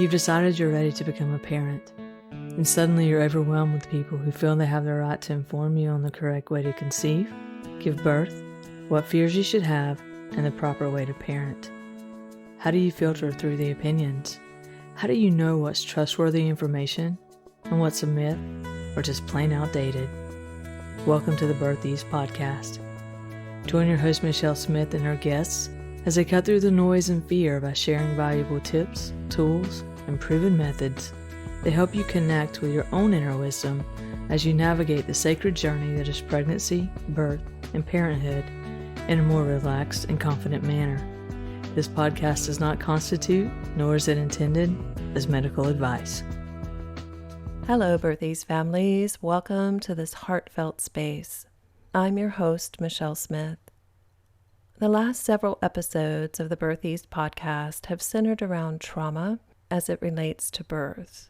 You've decided you're ready to become a parent, and suddenly you're overwhelmed with people who feel they have the right to inform you on the correct way to conceive, give birth, what fears you should have, and the proper way to parent. How do you filter through the opinions? How do you know what's trustworthy information and what's a myth or just plain outdated? Welcome to the Birth Ease podcast. Join your host Michelle Smith and her guests as they cut through the noise and fear by sharing valuable tips, tools, and proven methods that help you connect with your own inner wisdom as you navigate the sacred journey that is pregnancy, birth, and parenthood in a more relaxed and confident manner. This podcast does not constitute, nor is it intended, as medical advice. Hello, Birth Ease families. Welcome to this heartfelt space. I'm your host, Michelle Smith. The last several episodes of the Birth Ease podcast have centered around trauma as it relates to birth.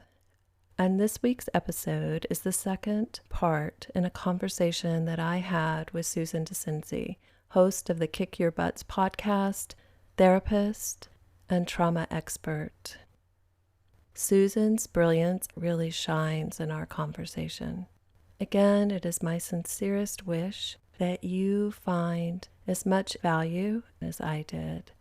And this week's episode is the second part in a conversation that I had with Susan Dascenzi, host of the Kick Your Butts podcast, therapist, and trauma expert. Susan's brilliance really shines in our conversation. Again, it is my sincerest wish that you find as much value as I did.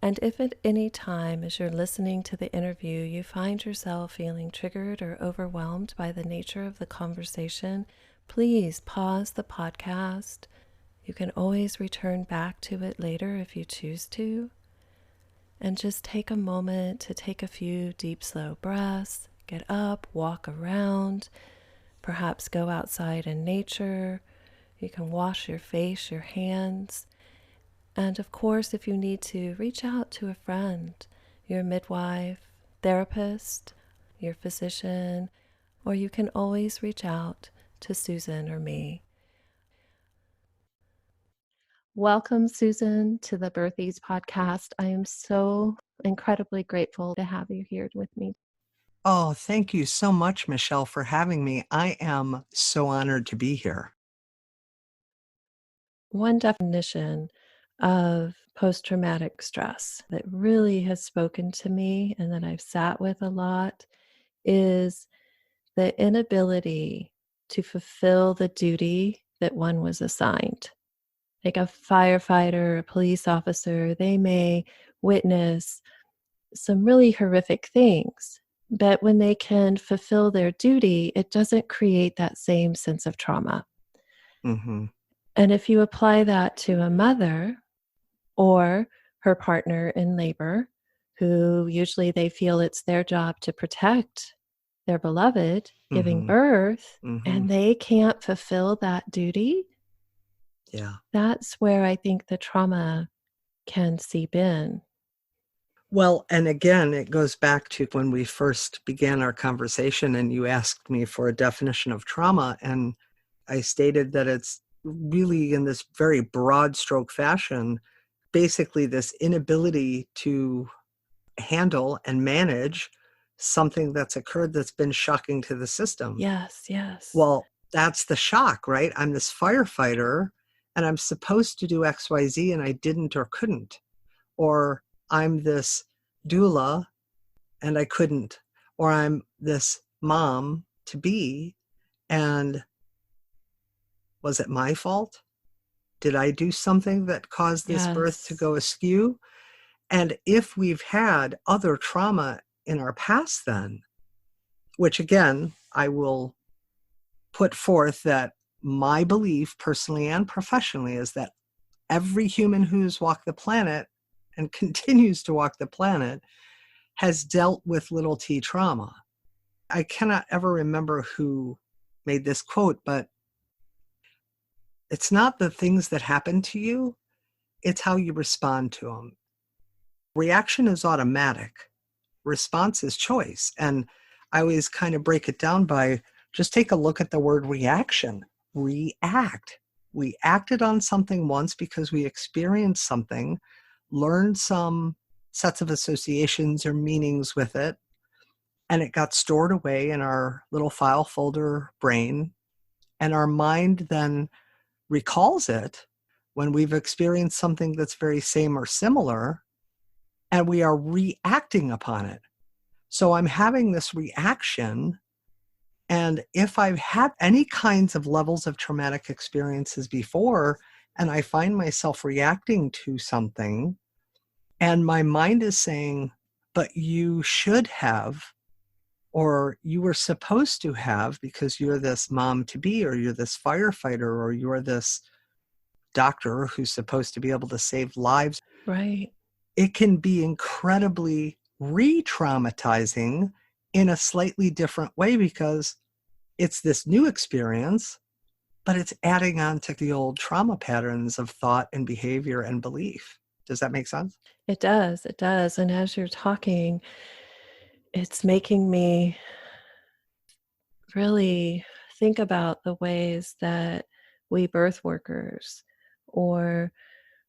And if at any time as you're listening to the interview, you find yourself feeling triggered or overwhelmed by the nature of the conversation, please pause the podcast. You can always return back to it later if you choose to. And just take a moment to take a few deep, slow breaths, get up, walk around, perhaps go outside in nature. You can wash your face, your hands. And of course, if you need to, reach out to a friend, your midwife, therapist, your physician, or you can always reach out to Susan or me. Welcome, Susan, to the Birth Ease podcast. I am so incredibly grateful to have you here with me. Oh, thank you so much, Michelle, for having me. I am so honored to be here. One definition of post-traumatic stress that really has spoken to me and that I've sat with a lot is the inability to fulfill the duty that one was assigned. Like a firefighter, a police officer, they may witness some really horrific things, but when they can fulfill their duty, it doesn't create that same sense of trauma. Mm-hmm. And if you apply that to a mother or her partner in labor, who usually they feel it's their job to protect their beloved giving birth, and they can't fulfill that duty, that's where I think the trauma can seep in. Well, and again, it goes back to when we first began our conversation and you asked me for a definition of trauma, and I stated that it's really in this very broad stroke fashion, basically this inability to handle and manage something that's occurred that's been shocking to the system. Yes, yes. Well, that's the shock, right? I'm this firefighter and I'm supposed to do XYZ and I didn't or couldn't. Or I'm this doula and I couldn't. Or I'm this mom to be and was it my fault? Did I do something that caused this birth to go askew? And if we've had other trauma in our past then, which again, I will put forth that my belief personally and professionally is that every human who's walked the planet and continues to walk the planet has dealt with little t trauma. I cannot ever remember who made this quote, but it's not the things that happen to you, it's how you respond to them. Reaction is automatic. Response is choice. And I always kind of break it down by just take a look at the word reaction. React. We acted on something once because we experienced something, learned some sets of associations or meanings with it, and it got stored away in our little file folder brain. And our mind then recalls it when we've experienced something that's very same or similar, and we are reacting upon it. So I'm having this reaction. And if I've had any kinds of levels of traumatic experiences before, and I find myself reacting to something, and my mind is saying, but you should have, or you were supposed to have, because you're this mom to be, or you're this firefighter, or you're this doctor who's supposed to be able to save lives. Right. It can be incredibly re-traumatizing in a slightly different way, because it's this new experience, but it's adding on to the old trauma patterns of thought and behavior and belief. Does that make sense? It does. It does. And as you're talking, it's making me really think about the ways that we birth workers or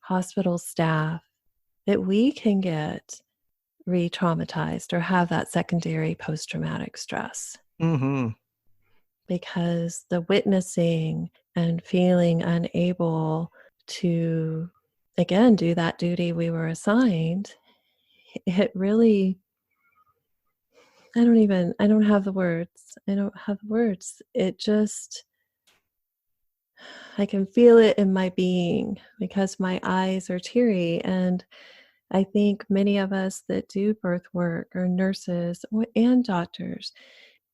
hospital staff, that we can get re-traumatized or have that secondary post-traumatic stress, Mm-hmm. because the witnessing and feeling unable to, again, do that duty we were assigned, it really, I don't have the words. I don't have the words. It just, I can feel it in my being because my eyes are teary. And I think many of us that do birth work or nurses and doctors,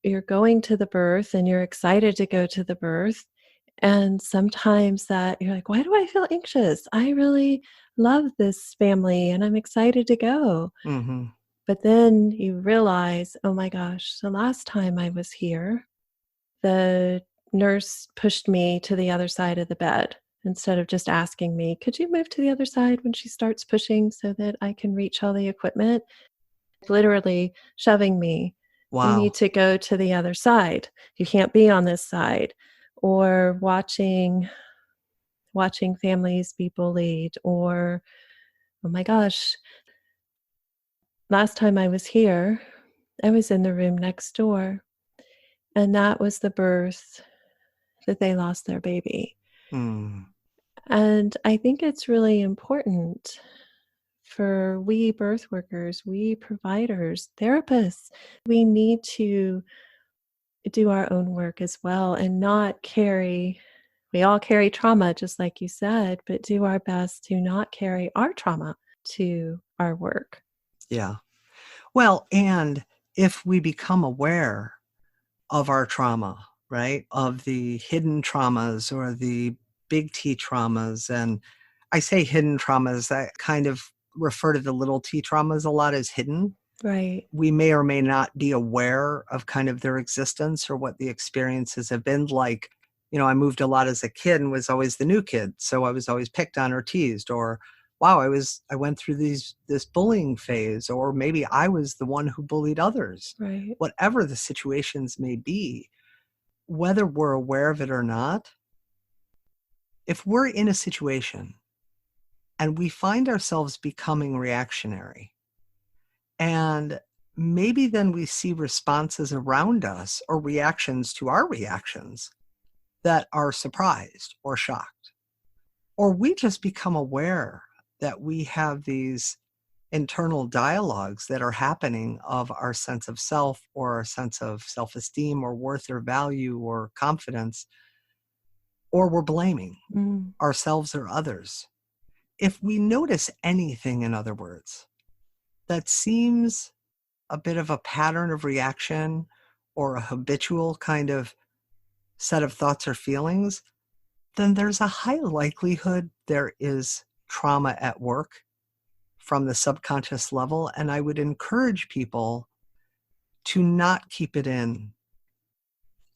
you're going to the birth and you're excited to go to the birth. And sometimes that you're like, why do I feel anxious? I really love this family and I'm excited to go. Mm-hmm. But then you realize, oh my gosh, the last time I was here, the nurse pushed me to the other side of the bed instead of just asking me, could you move to the other side when she starts pushing so that I can reach all the equipment? Literally shoving me. You Wow. need to go to the other side. You can't be on this side. Or watching families be bullied, or, oh my gosh, last time I was here, I was in the room next door, and that was the birth that they lost their baby. Mm. And I think it's really important for we birth workers, we providers, therapists, we need to do our own work as well and not carry, we all carry trauma, just like you said, but do our best to not carry our trauma to our work. Yeah. Well, and if we become aware of our trauma, right, of the hidden traumas or the big T traumas, and I say hidden traumas, I kind of refer to the little T traumas a lot as hidden. Right. We may or may not be aware of kind of their existence or what the experiences have been like. I moved a lot as a kid and was always the new kid. So I was always picked on or teased, or wow, I went through this bullying phase, or maybe I was the one who bullied others. Right. Whatever the situations may be, whether we're aware of it or not, if we're in a situation and we find ourselves becoming reactionary, and maybe then we see responses around us or reactions to our reactions that are surprised or shocked, or we just become aware that we have these internal dialogues that are happening of our sense of self or our sense of self-esteem or worth or value or confidence, or we're blaming Mm. ourselves or others. If we notice anything, in other words, that seems a bit of a pattern of reaction or a habitual kind of set of thoughts or feelings, then there's a high likelihood there is trauma at work from the subconscious level. And I would encourage people to not keep it in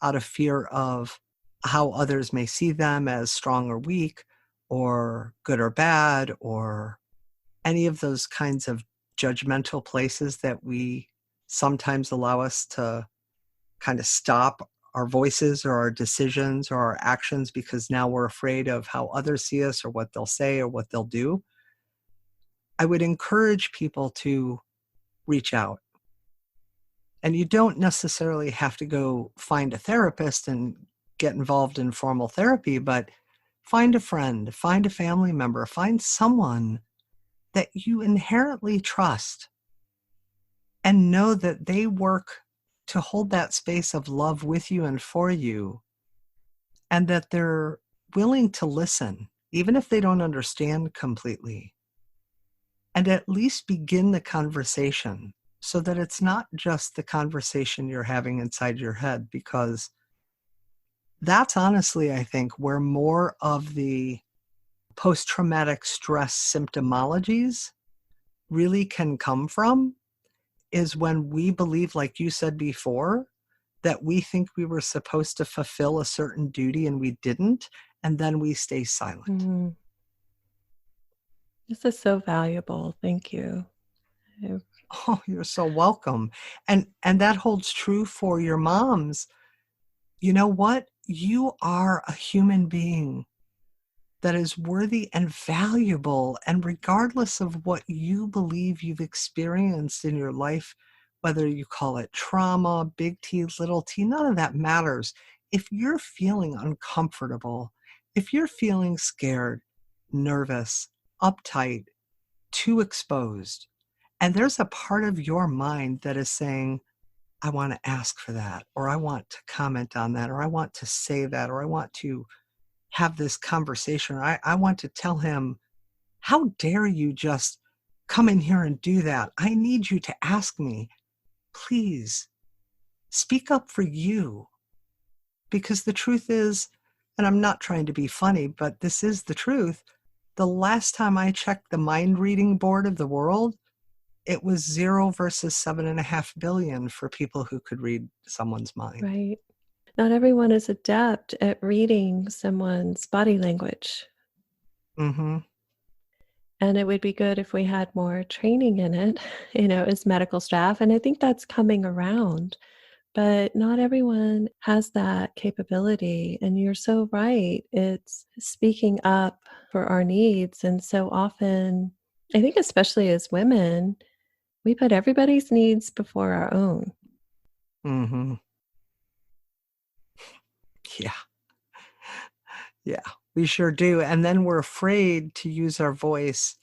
out of fear of how others may see them as strong or weak or good or bad, or any of those kinds of judgmental places that we sometimes allow us to kind of stop our voices or our decisions or our actions because now we're afraid of how others see us or what they'll say or what they'll do. I would encourage people to reach out. And you don't necessarily have to go find a therapist and get involved in formal therapy, but find a friend, find a family member, find someone that you inherently trust and know that they work to hold that space of love with you and for you, and that they're willing to listen, even if they don't understand completely, and at least begin the conversation so that it's not just the conversation you're having inside your head, because that's honestly, I think, where more of the post-traumatic stress symptomologies really can come from, is when we believe, like you said before, that we think we were supposed to fulfill a certain duty and we didn't, and then we stay silent. Mhm. This is so valuable. Thank you. I- Oh, you're so welcome. And that holds true for your moms. You know what? You are a human being that is worthy and valuable. And regardless of what you believe you've experienced in your life, whether you call it trauma, big T, little t, none of that matters. If you're feeling uncomfortable, if you're feeling scared, nervous, uptight, too exposed, and there's a part of your mind that is saying, I want to ask for that, or I want to comment on that, or I want to say that, or I want to have this conversation. I want to tell him, how dare you just come in here and do that? I need you to ask me. Please speak up for you. Because the truth is, and I'm not trying to be funny, but this is the truth. The last time I checked the mind reading board of the world, it was 0 versus 7.5 billion for people who could read someone's mind. Right. Not everyone is adept at reading someone's body language. Mm-hmm. And it would be good if we had more training in it, as medical staff. And I think that's coming around. But not everyone has that capability. And you're so right. It's speaking up for our needs. And so often, I think, especially as women, we put everybody's needs before our own. Mm-hmm. Yeah. Yeah, we sure do. And then we're afraid to use our voice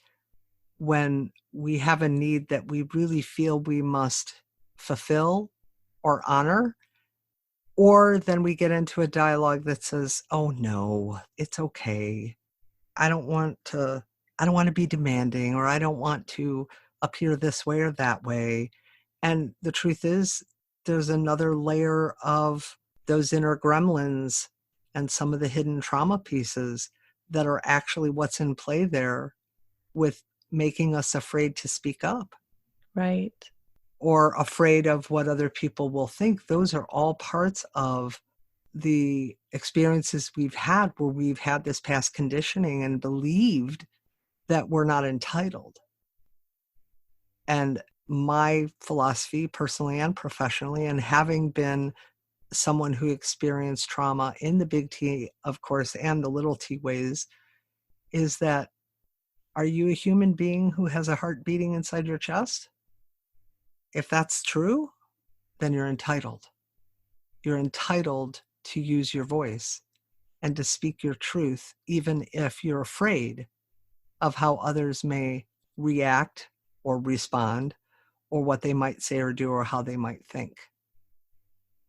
when we have a need that we really feel we must fulfill or honor. Or then we get into a dialogue that says, oh no, it's okay. I don't want to, I don't want to be demanding, or I don't want to appear this way or that way. And the truth is, there's another layer of those inner gremlins and some of the hidden trauma pieces that are actually what's in play there with making us afraid to speak up Right. or afraid of what other people will think. Those are all parts of the experiences we've had where we've had this past conditioning and believed that we're not entitled. And my philosophy, personally and professionally, and having been someone who experienced trauma in the big T, of course, and the little t ways, is that, are you a human being who has a heart beating inside your chest? If that's true, then you're entitled. You're entitled to use your voice and to speak your truth, even if you're afraid of how others may react or respond, or what they might say or do, or how they might think.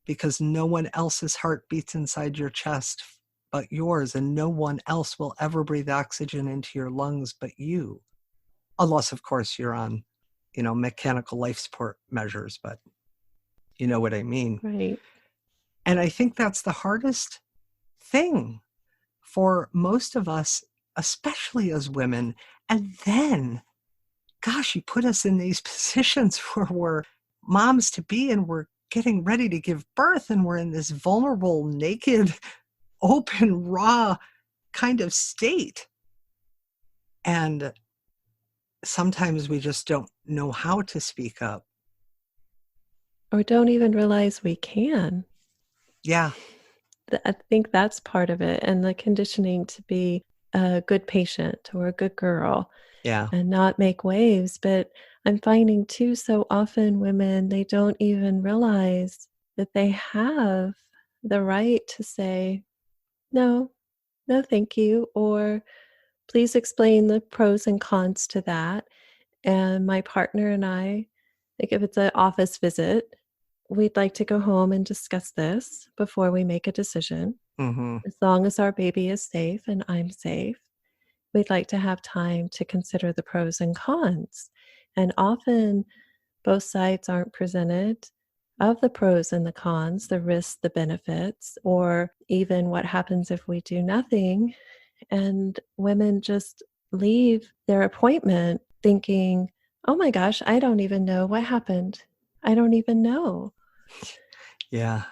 Because no one else's heart beats inside your chest but yours, and no one else will ever breathe oxygen into your lungs but you. Unless, of course, you're on, mechanical life support measures, but you know what I mean. Right. And I think that's the hardest thing for most of us, especially as women. And then, gosh, you put us in these positions where we're moms to be and we're getting ready to give birth and we're in this vulnerable, naked, open, raw kind of state. And sometimes we just don't know how to speak up. Or don't even realize we can. Yeah. I think that's part of it. And the conditioning to be a good patient or a good girl Yeah. and not make waves. But I'm finding too, so often women, they don't even realize that they have the right to say, no, no, thank you. Or please explain the pros and cons to that. And my partner and I, Like if it's an office visit, we'd like to go home and discuss this before we make a decision. Mm-hmm. As long as our baby is safe and I'm safe, we'd like to have time to consider the pros and cons. And often both sides aren't presented of the pros and the cons, the risks, the benefits, or even what happens if we do nothing. And women just leave their appointment thinking, oh my gosh, I don't even know what happened. I don't even know. Yeah.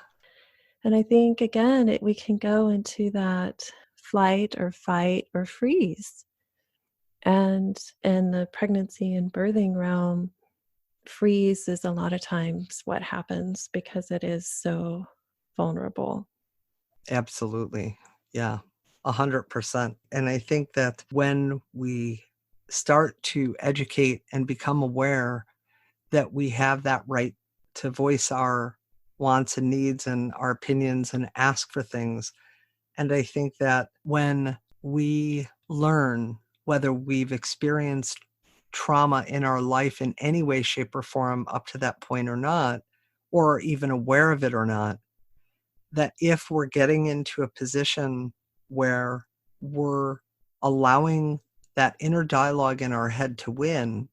And I think, again, we can go into that flight or fight or freeze. And in the pregnancy and birthing realm, freeze is a lot of times what happens because it is so vulnerable. Absolutely. Yeah. 100%. And I think that when we start to educate and become aware that we have that right to voice our wants and needs and our opinions and ask for things. And I think that when we learn whether we've experienced trauma in our life in any way, shape, or form up to that point or not, or even aware of it or not, that if we're getting into a position where we're allowing that inner dialogue in our head to win,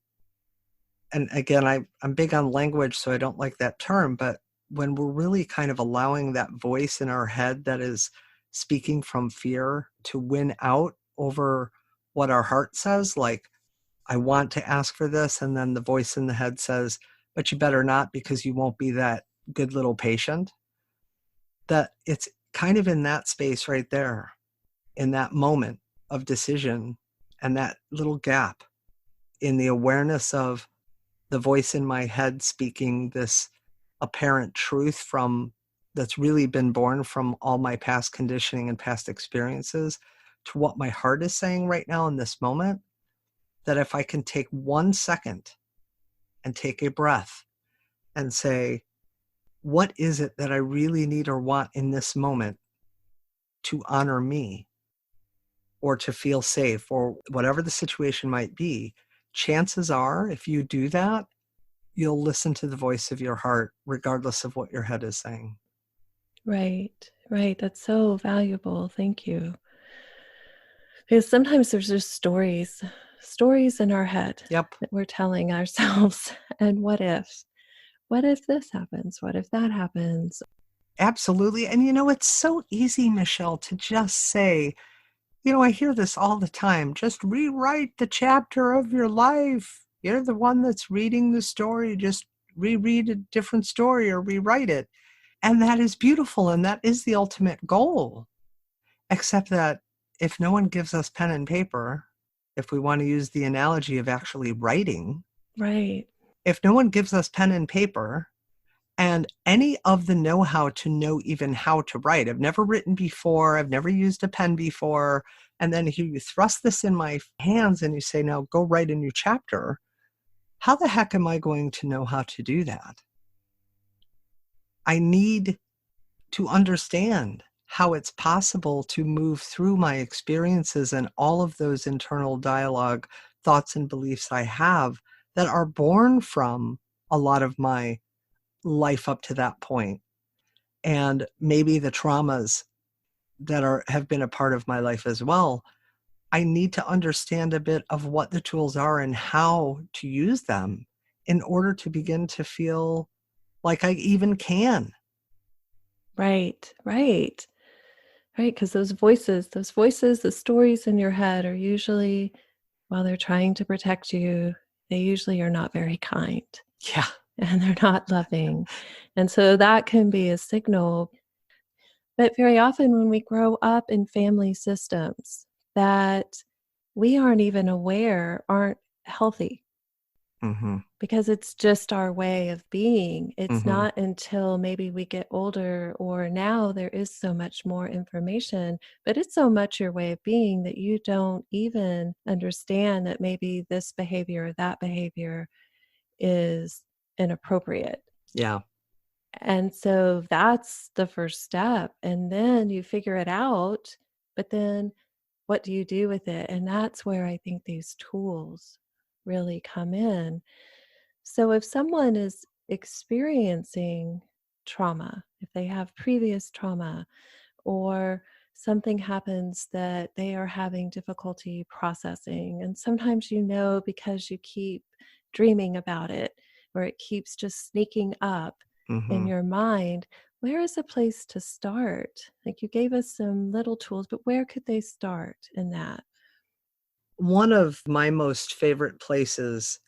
and again, I'm big on language, so I don't like that term, but when we're really kind of allowing that voice in our head that is speaking from fear to win out over what our heart says, like, I want to ask for this, and then the voice in the head says, but you better not because you won't be that good little patient, that it's kind of in that space right there, in that moment of decision and that little gap in the awareness of the voice in my head speaking this apparent truth from that's really been born from all my past conditioning and past experiences to what my heart is saying right now in this moment, that if I can take 1 second and take a breath and say, what is it that I really need or want in this moment to honor me or to feel safe or whatever the situation might be, chances are if you do that, you'll listen to the voice of your heart, regardless of what your head is saying. Right, right. That's so valuable. Thank you. Because sometimes there's just stories in our head Yep, that we're telling ourselves. And what if? What if this happens? What if that happens? absolutely. And it's so easy, Michelle, to just say, I hear this all the time, just rewrite the chapter of your life. You're the one that's reading the story. Just reread a different story or rewrite it. And that is beautiful. And that is the ultimate goal. Except that if no one gives us pen and paper, if we want to use the analogy of actually writing, Right. if no one gives us pen and paper and any of the know-how to know even how to write, I've never written before, I've never used a pen before, and then you thrust this in my hands and you say, now go write a new chapter, how the heck am I going to know how to do that? I need to understand how it's possible to move through my experiences and all of those internal dialogue, thoughts and beliefs I have that are born from a lot of my life up to that point. And maybe the traumas that have been a part of my life as well. I need to understand a bit of what the tools are and how to use them in order to begin to feel like I even can. Right. Right. Right. Because those voices, the stories in your head are usually, while they're trying to protect you, they usually are not very kind Yeah. and they're not loving. And so that can be a signal. But very often when we grow up in family systems that we aren't even aware aren't healthy Mm-hmm. because it's just our way of being. It's Mm-hmm. not until maybe we get older or now there is so much more information, but it's so much your way of being that you don't even understand that maybe this behavior or that behavior is inappropriate. Yeah. And so that's the first step. And then you figure it out, but then what do you do with it? And that's where I think these tools really come in. So if someone is experiencing trauma, if they have previous trauma, or something happens that they are having difficulty processing, and sometimes because you keep dreaming about it, or it keeps just sneaking up in Hmm. your mind, where is a place to start? Like, you gave us some little tools, but where could they start in that? One of my most favorite places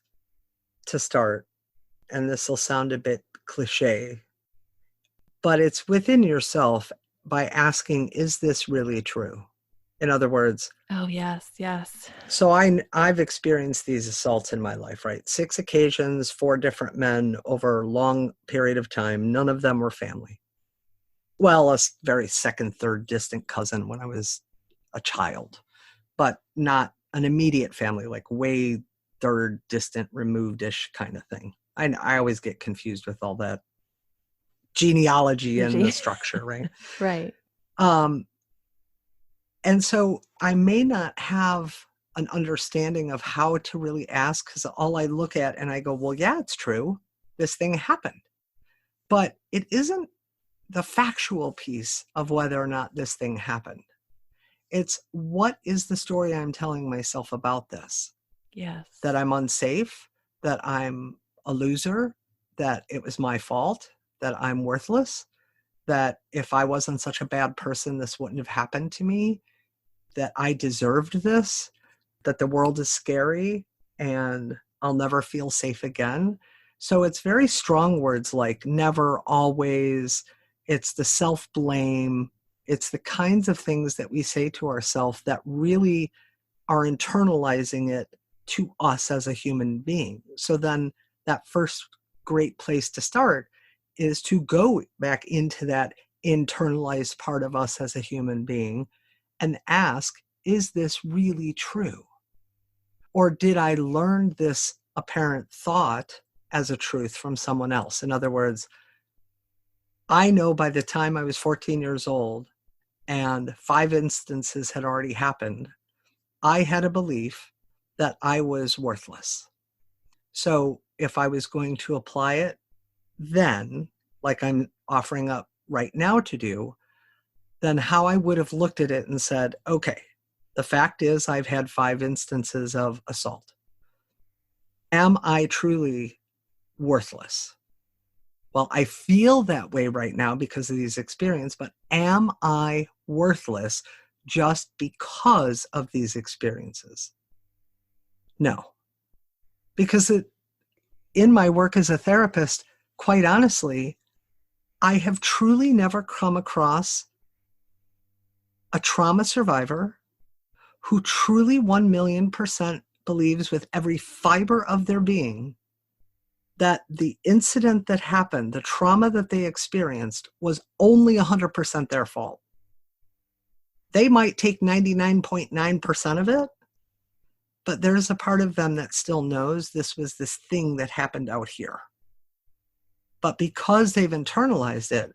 to start, and this will sound a bit cliche, but it's within yourself by asking, is this really true? In other words, Oh, yes, yes. so I've experienced these assaults in my life, right? 6 occasions, 4 different men over a long period of time. None of them were family. Well, very second, third distant cousin when I was a child, but not an immediate family, like way third distant removed-ish kind of thing. I always get confused with all that genealogy and the Energy. structure, right? Right. Um, and so I may not have an understanding of how to really ask, because all I look at and I go, well, yeah, it's true. This thing happened. But it isn't the factual piece of whether or not this thing happened. It's, what is the story I'm telling myself about this? Yes. That I'm unsafe, that I'm a loser, that it was my fault, that I'm worthless, that if I wasn't such a bad person, this wouldn't have happened to me, that I deserved this, that the world is scary and I'll never feel safe again. So it's very strong words like never, always. It's the self-blame. It's the kinds of things that we say to ourselves that really are internalizing it to us as a human being. So then that first great place to start is to go back into that internalized part of us as a human being and ask, is this really true? Or did I learn this apparent thought as a truth from someone else? In other words, I know by the time I was 14 years old and 5 instances had already happened, I had a belief that I was worthless. So if I was going to apply it then, like I'm offering up right now to do, then how I would have looked at it and said, okay, the fact is I've had 5 instances of assault. Am I truly worthless? Well, I feel that way right now because of these experiences, but am I worthless just because of these experiences? No. Because in my work as a therapist, quite honestly, I have truly never come across a trauma survivor who truly 1,000,000% believes with every fiber of their being that the incident that happened, the trauma that they experienced, was only 100% their fault. They might take 99.9% of it, but there's a part of them that still knows this was this thing that happened out here. But because they've internalized it,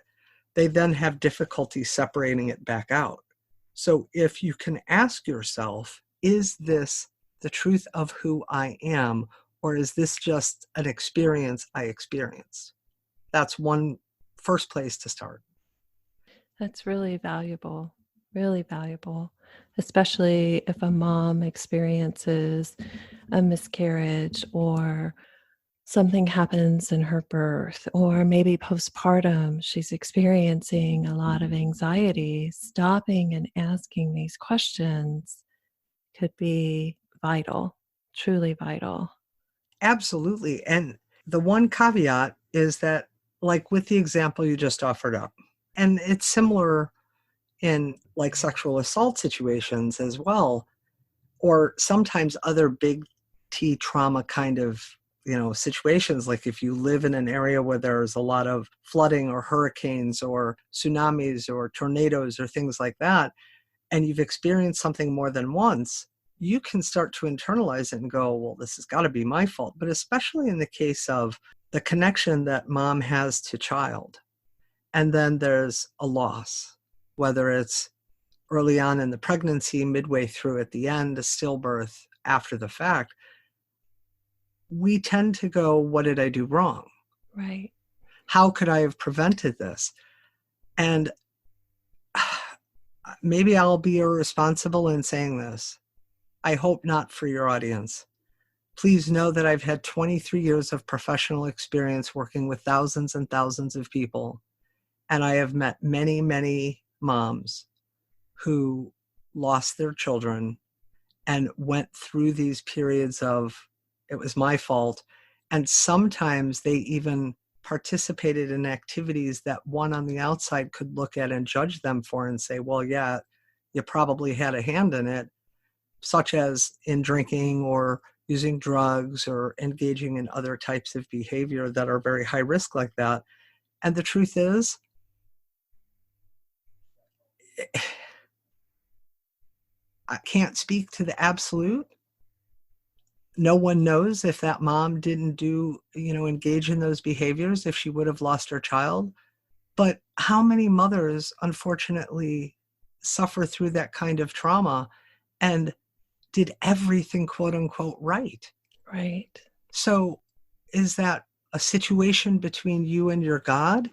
they then have difficulty separating it back out. So if you can ask yourself, is this the truth of who I am, or is this just an experience I experienced? That's one first place to start. That's really valuable, especially if a mom experiences a miscarriage, or something happens in her birth, or maybe postpartum, she's experiencing a lot of anxiety. Stopping and asking these questions could be vital, truly vital. Absolutely. And the one caveat is that, like with the example you just offered up, and it's similar in like sexual assault situations as well, or sometimes other big T trauma kind of, situations, like if you live in an area where there's a lot of flooding or hurricanes or tsunamis or tornadoes or things like that, and you've experienced something more than once, you can start to internalize it and go, well, this has got to be my fault. But especially in the case of the connection that mom has to child, and then there's a loss, whether it's early on in the pregnancy, midway through at the end, a stillbirth, after the fact. we tend to go, what did I do wrong? Right. How could I have prevented this? And maybe I'll be irresponsible in saying this. I hope not for your audience. Please know that I've had 23 years of professional experience working with thousands and thousands of people. And I have met many, many moms who lost their children and went through these periods of, it was my fault. And sometimes they even participated in activities that one on the outside could look at and judge them for and say, well, yeah, you probably had a hand in it, such as in drinking or using drugs or engaging in other types of behavior that are very high risk like that. And the truth is, I can't speak to the absolute. No one knows if that mom didn't engage in those behaviors, if she would have lost her child. But how many mothers, unfortunately, suffer through that kind of trauma and did everything, quote unquote, right? Right. So is that a situation between you and your God?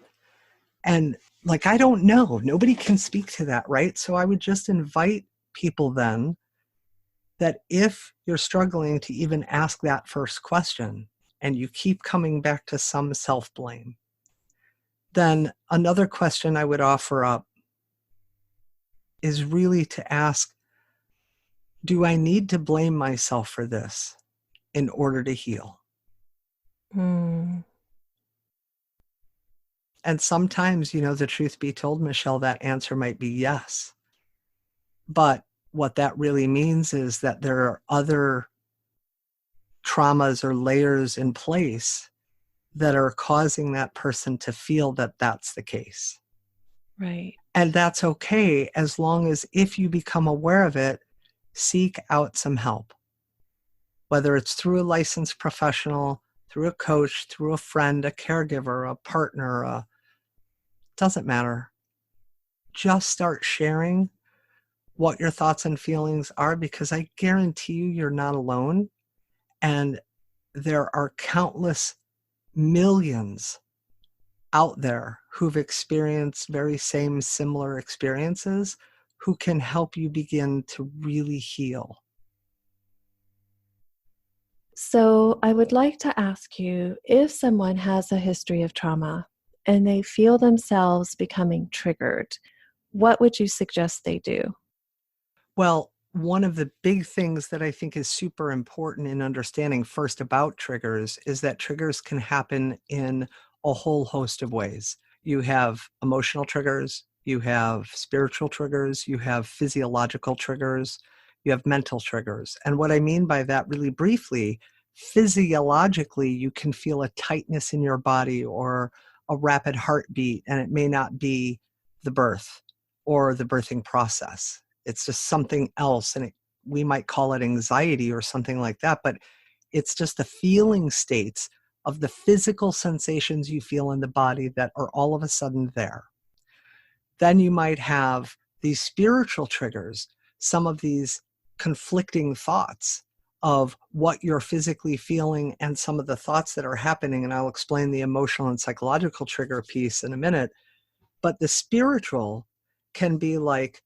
And I don't know. Nobody can speak to that, right? So I would just invite people then that if you're struggling to even ask that first question and you keep coming back to some self-blame, then another question I would offer up is really to ask, do I need to blame myself for this in order to heal? Mm. And sometimes, the truth be told, Michelle, that answer might be yes. But what that really means is that there are other traumas or layers in place that are causing that person to feel that that's the case. Right. And that's okay, as long as if you become aware of it, seek out some help. Whether it's through a licensed professional, through a coach, through a friend, a caregiver, a partner, doesn't matter. Just start sharing what your thoughts and feelings are, because I guarantee you're not alone. And there are countless millions out there who've experienced very similar experiences who can help you begin to really heal. So I would like to ask you, if someone has a history of trauma and they feel themselves becoming triggered, what would you suggest they do? Well, one of the big things that I think is super important in understanding first about triggers is that triggers can happen in a whole host of ways. You have emotional triggers, you have spiritual triggers, you have physiological triggers, you have mental triggers. And what I mean by that, really briefly, physiologically, you can feel a tightness in your body or a rapid heartbeat, and it may not be the birth or the birthing process. It's just something else, and we might call it anxiety or something like that, but it's just the feeling states of the physical sensations you feel in the body that are all of a sudden there. Then you might have these spiritual triggers, some of these conflicting thoughts of what you're physically feeling and some of the thoughts that are happening, and I'll explain the emotional and psychological trigger piece in a minute. But the spiritual can be like,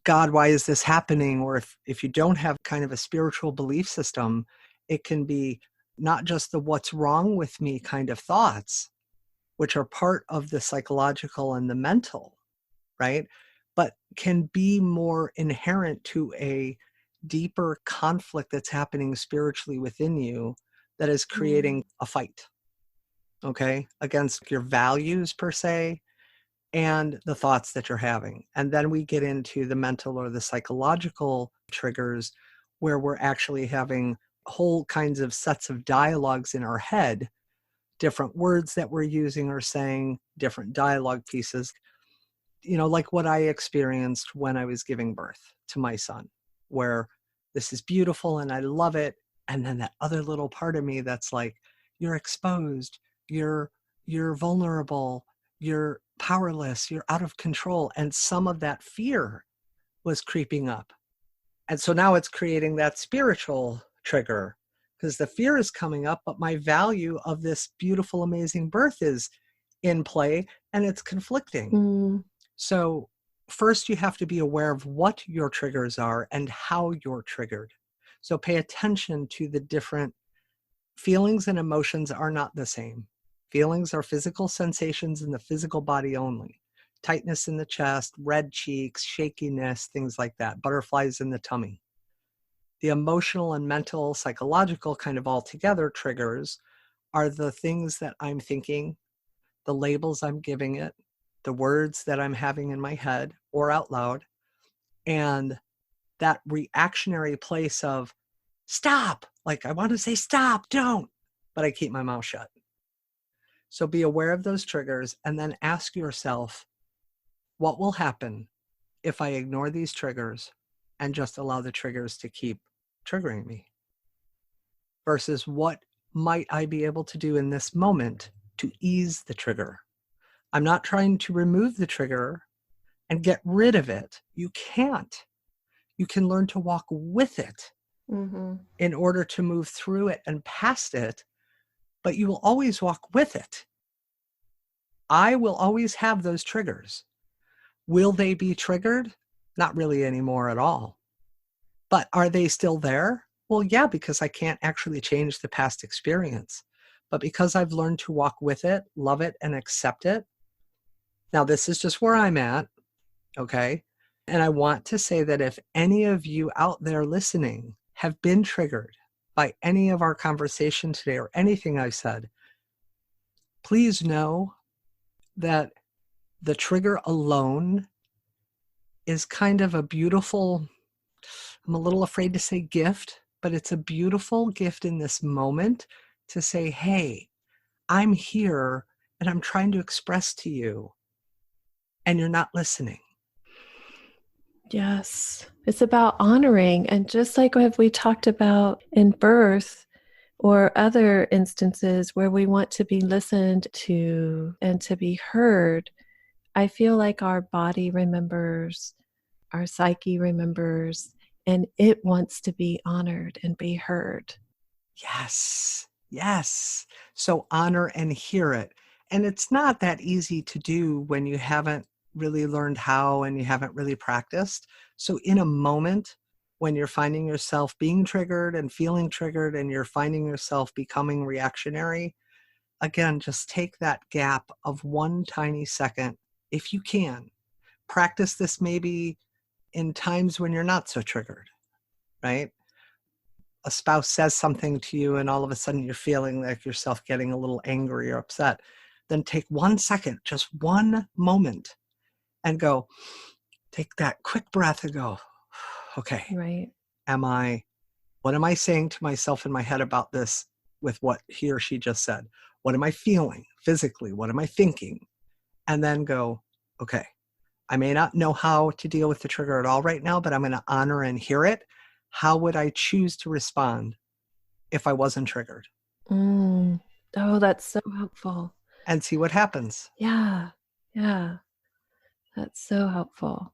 God, why is this happening? Or if you don't have kind of a spiritual belief system, it can be not just the what's wrong with me kind of thoughts, which are part of the psychological and the mental, right? But can be more inherent to a deeper conflict that's happening spiritually within you that is creating a fight, okay, against your values per se, and the thoughts that you're having. And then we get into the mental or the psychological triggers where we're actually having whole kinds of sets of dialogues in our head, different words that we're using or saying, different dialogue pieces, like what I experienced when I was giving birth to my son, where this is beautiful and I love it. And then that other little part of me that's like, you're exposed, you're vulnerable, you're powerless, you're out of control. And some of that fear was creeping up. And so now it's creating that spiritual trigger because the fear is coming up, but my value of this beautiful, amazing birth is in play and it's conflicting. Mm. So first you have to be aware of what your triggers are and how you're triggered. So pay attention to the different feelings, and emotions are not the same. Feelings are physical sensations in the physical body only. Tightness in the chest, red cheeks, shakiness, things like that, butterflies in the tummy. The emotional and mental, psychological kind of altogether triggers are the things that I'm thinking, the labels I'm giving it, the words that I'm having in my head or out loud, and that reactionary place of stop. Like I want to say stop, don't, but I keep my mouth shut. So be aware of those triggers and then ask yourself, what will happen if I ignore these triggers and just allow the triggers to keep triggering me? Versus what might I be able to do in this moment to ease the trigger? I'm not trying to remove the trigger and get rid of it. You can't. You can learn to walk with it in order to move through it and past it, but you will always walk with it. I will always have those triggers. Will they be triggered? Not really anymore at all. But are they still there? Well, yeah, because I can't actually change the past experience. But because I've learned to walk with it, love it, and accept it. Now, this is just where I'm at, okay? And I want to say that if any of you out there listening have been triggered by any of our conversation today or anything I've said, please know that the trigger alone is kind of a beautiful, I'm a little afraid to say gift, but it's a beautiful gift in this moment to say, hey, I'm here and I'm trying to express to you, and you're not listening. Yes. It's about honoring. And just like what we talked about in birth or other instances where we want to be listened to and to be heard, I feel like our body remembers, our psyche remembers, and it wants to be honored and be heard. Yes. Yes. So honor and hear it. And it's not that easy to do when you haven't really learned how and you haven't really practiced. So in a moment when you're finding yourself being triggered and feeling triggered and you're finding yourself becoming reactionary, again, just take that gap of one tiny second, if you can. Practice this maybe in times when you're not so triggered, right? A spouse says something to you and all of a sudden you're feeling like yourself getting a little angry or upset, then take 1 second, just one moment, and go, take that quick breath and go, okay, Right. what am I saying to myself in my head about this with what he or she just said? What am I feeling physically? What am I thinking? And then go, okay, I may not know how to deal with the trigger at all right now, but I'm going to honor and hear it. How would I choose to respond if I wasn't triggered? Oh, that's so helpful. And see what happens. Yeah. Yeah. That's so helpful.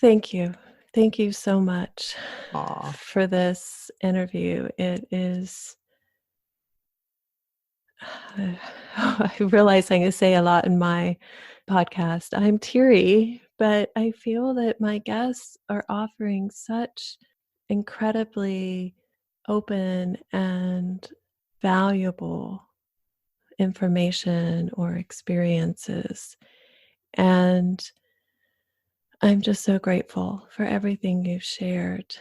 Thank you. Thank you so much Aw. for this interview. It is, I realize I'm going to say a lot in my podcast. I'm teary, but I feel that my guests are offering such incredibly open and valuable information or experiences. And I'm just so grateful for everything you've shared.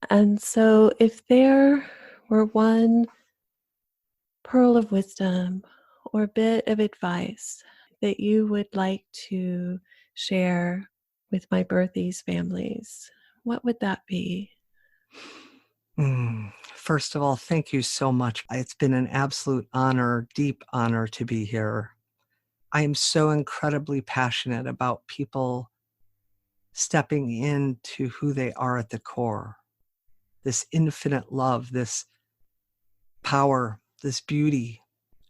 And so, if there were one pearl of wisdom or bit of advice that you would like to share with my birthies families, what would that be? First of all, thank you so much. It's been an absolute honor, deep honor to be here. I am so incredibly passionate about people stepping into who they are at the core. This infinite love, this power, this beauty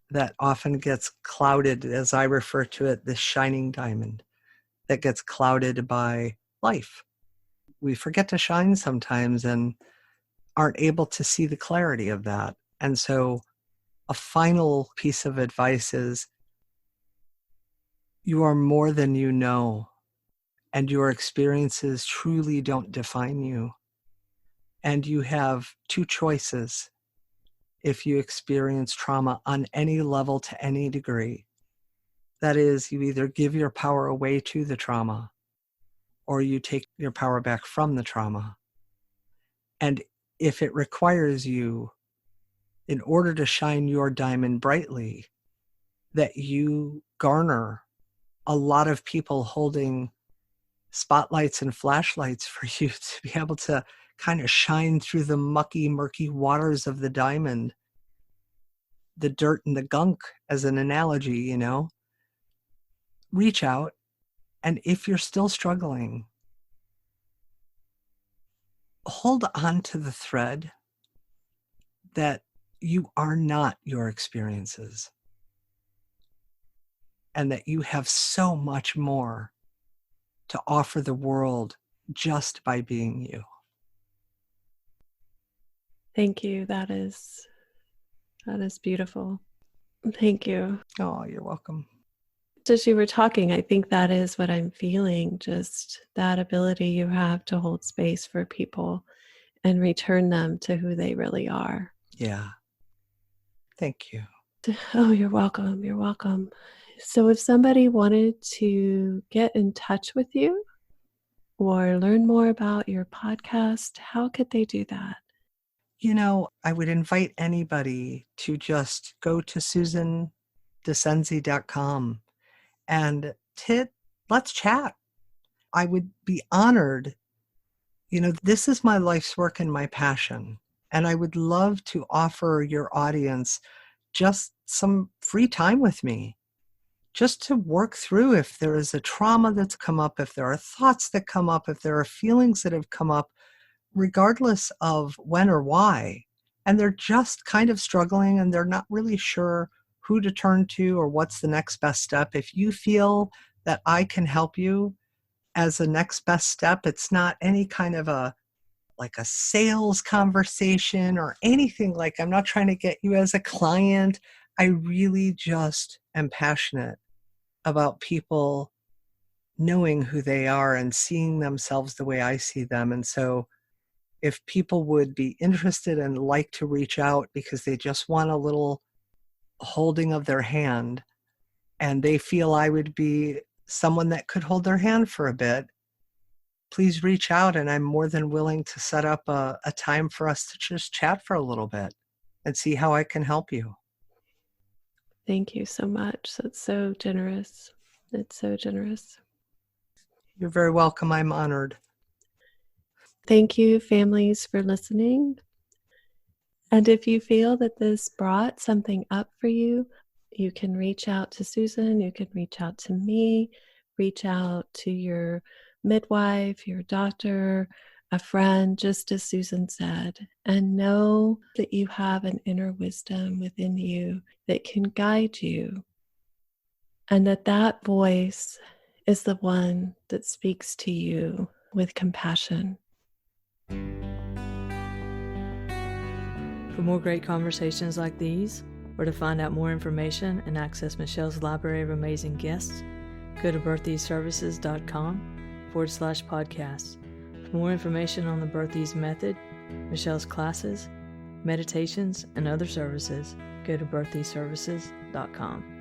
that often gets clouded, as I refer to it, this shining diamond that gets clouded by life. We forget to shine sometimes, and aren't able to see the clarity of that. And so a final piece of advice is you are more than you know, and your experiences truly don't define you. And you have two choices if you experience trauma on any level to any degree. That is, you either give your power away to the trauma or you take your power back from the trauma. And if it requires you, in order to shine your diamond brightly, that you garner a lot of people holding spotlights and flashlights for you to be able to kind of shine through the mucky, murky waters of the diamond, the dirt and the gunk, as an analogy, you know, reach out. And if you're still struggling, hold on to the thread that you are not your experiences and that you have so much more to offer the world just by being you. Thank you. That is beautiful. Thank you. Oh, you're welcome. As you were talking, I think that is what I'm feeling, just that ability you have to hold space for people and return them to who they really are. Yeah. Thank you. Oh, you're welcome. You're welcome. So if somebody wanted to get in touch with you or learn more about your podcast, how could they do that? You know, I would invite anybody to just go to susandascenzi.com and let's chat. I would be honored. You know, this is my life's work and my passion. And I would love to offer your audience just some free time with me, just to work through if there is a trauma that's come up, if there are thoughts that come up, if there are feelings that have come up, regardless of when or why, and they're just kind of struggling and they're not really sure who to turn to or what's the next best step. If you feel that I can help you as a next best step, it's not any kind of a sales conversation or anything. Like, I'm not trying to get you as a client. I really just am passionate about people knowing who they are and seeing themselves the way I see them. And so if people would be interested and like to reach out because they just want a little holding of their hand and they feel I would be someone that could hold their hand for a bit, please reach out, and I'm more than willing to set up a time for us to just chat for a little bit and see how I can help you. Thank you so much. That's so generous. It's so generous. You're very welcome. I'm honored. Thank you, families, for listening. And if you feel that this brought something up for you, you can reach out to Susan, you can reach out to me, reach out to your midwife, your doctor, a friend, just as Susan said, and know that you have an inner wisdom within you that can guide you, and that voice is the one that speaks to you with compassion. For more great conversations like these, or to find out more information and access Michelle's library of amazing guests, go to birtheaseservices.com/podcast. For more information on the Birth Ease method, Michelle's classes, meditations, and other services, go to birtheaseservices.com.